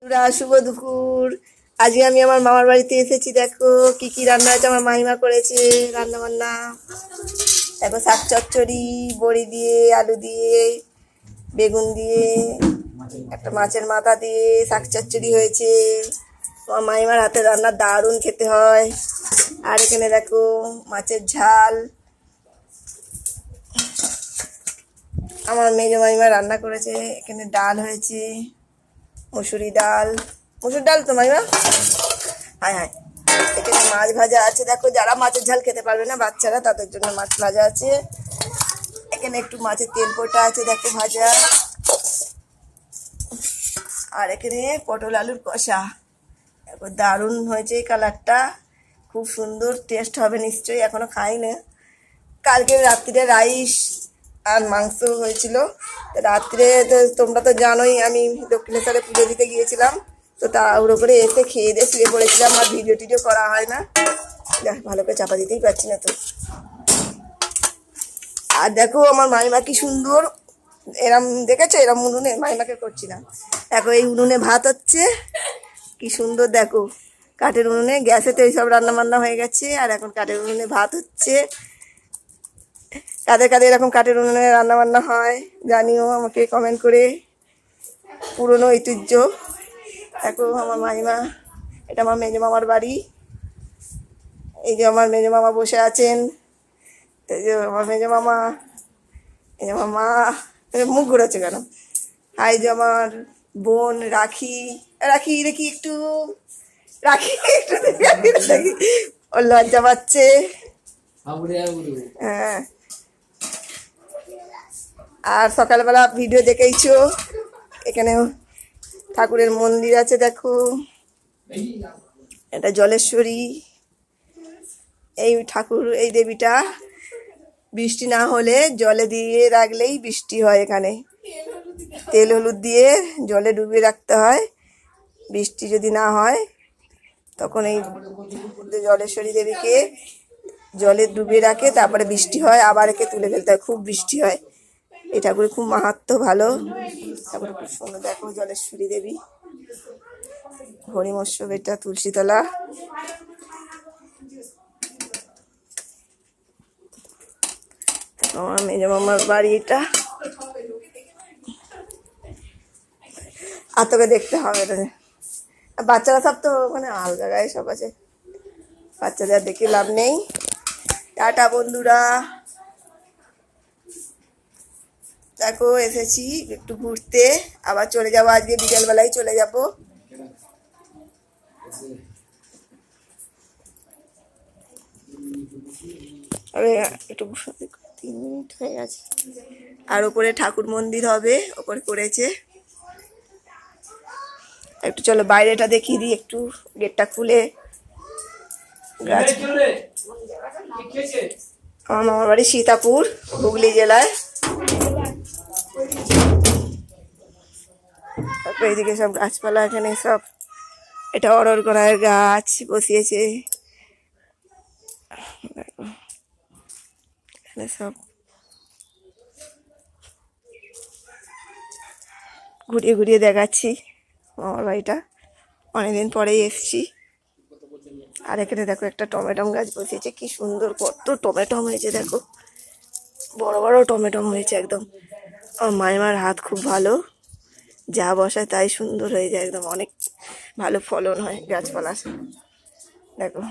শুভ দুপুর। আজকে আমি আমার মামার বাড়িতে এসেছি। দেখো কি কি রান্না আছে, আমার মাইমা করেছে রান্না বান্না। দেখো শাক চচ্চড়ি, বড়ি দিয়ে, আলু দিয়ে, বেগুন দিয়ে, একটা মাছের মাথা দিয়ে শাক চচ্চড়ি হয়েছে। আমার মাইমার হাতে রান্না দারুণ খেতে হয়। আর এখানে দেখো মাছের ঝাল, আমার মেজো মাইমা রান্না করেছে। এখানে ডাল হয়েছে, মুসুর ডাল তো মাইমা। হ্যাঁ হ্যাঁ, এখানে মাছ ভাজা আছে। দেখো যারা মাছের ঝাল খেতে পারবে না বাচ্চারা, তাদের জন্য মাছ ভাজা আছে। এখানে একটু মাছের তেল পোটা আছে, দেখো ভাজা। আর এখানে পটল আলুর কষা। দেখো দারুণ হয়েছে, কালারটা খুব সুন্দর, টেস্ট হবে নিশ্চয়ই। এখনো খাই না। কালকে রাত্রিরে রাইস আর মাংস হয়েছিল। রাত্রে তো তোমরা তো জানোই আমি দক্ষিণেশ্বরে পুজো দিতে গিয়েছিলাম, তো তাড়াহুড়ো করে এসে খেয়ে দিয়ে শুয়ে পড়েছিলাম। আর ভিডিও টিডিও করা হয় না, ভালো করে চাপা দিতেই পারছি না তো। আর দেখো আমার মাইমা কি সুন্দর, এরম দেখেছো, এরম উনুনে মাইমাকে করছি না। দেখো এই উনুনে ভাত হচ্ছে, কি সুন্দর। দেখো কাঠের উনুনে, গ্যাসে তো এইসব রান্না বান্না হয়ে গেছে, আর এখন কাঠের উনুনে ভাত হচ্ছে। কাদের কাদের এরকম কাঠের উনুনে রান্না বান্না হয় জানিও আমাকে কমেন্ট করে। পুরনো ঐতিহ্য। দেখো আমার মাইমা, এটা আমার মেজো মামার বাড়ি। এই যে আমার মেজো মামা বসে আছেন, এই যে আমার মেজো মামা, এই যে আমার মা। মুখ ঘুরাচ্ছে কেন? আর এই যে আমার বোন রাখি, দেখি একটু, রাখি একটু দেখি, ওর লজ্জা পাচ্ছে। হ্যাঁ, আর সকালবেলা ভিডিও দেখেইছো। এখানে ঠাকুরের মন্দির আছে, দেখো এটা জলেশ্বরী। এই ঠাকুর, এই দেবীটা বৃষ্টি না হলে জলে দিয়ে রাখলেই বৃষ্টি হয়। এখানে তেল হলুদ দিয়ে জলে ডুবিয়ে রাখতে হয়। বৃষ্টি যদি না হয় তখন এই জলেশ্বরী দেবীকে জলে ডুবিয়ে রাখে, তারপরে বৃষ্টি হয়, আবার একে তুলে ফেলতে হয়। খুব বৃষ্টি হয়। এই ঠাকুরের খুব মাহাত্ম্য ভালো। তারপরে খুব সুন্দর। দেখো জলেশ্বরী দেবী, হরিমোৎসব, এটা তুলসীতলা। আমার মেজো মামার বাড়ি এটা। আর তোকে দেখতে হবে না, বাচ্চারা সব তো ওখানে আলাদা গায়ে সব আছে, বাচ্চাদের দেখে লাভ নেই। টাটা বন্ধুরা। দেখো এসেছি একটু ঘুরতে, আবার চলে যাবো। আজকে বিকেলবেলায় চলে যাবো। একটু 3 মিনিট হয়ে গেছে। আর ওপরে ঠাকুর মন্দির হবে, ওপরে করেছে। একটু চলো বাইরেটা দেখিয়ে দিই, একটু গেটটা খুলে। আমার মামার বাড়ি সীতাপুর, হুগলি জেলায়। তারপরে এইদিকে সব গাছপালা, এখানে সব, এটা অরর করার গাছ বসিয়েছে। এখানে সব ঘুরিয়ে ঘুরিয়ে দেখাচ্ছি আমার বাড়িটা, অনেকদিন পরেই এসছি। আর এখানে দেখো একটা টমেটম গাছ বসিয়েছে, কি সুন্দর, কত টমেটম হয়েছে। দেখো বড় বড় টমেটম হয়েছে একদম। আমার মাইমার হাত খুব ভালো, যা বসায় তাই সুন্দর হয়ে যায় একদম, অনেক ভালো ফলন হয় গাছপালা। দেখো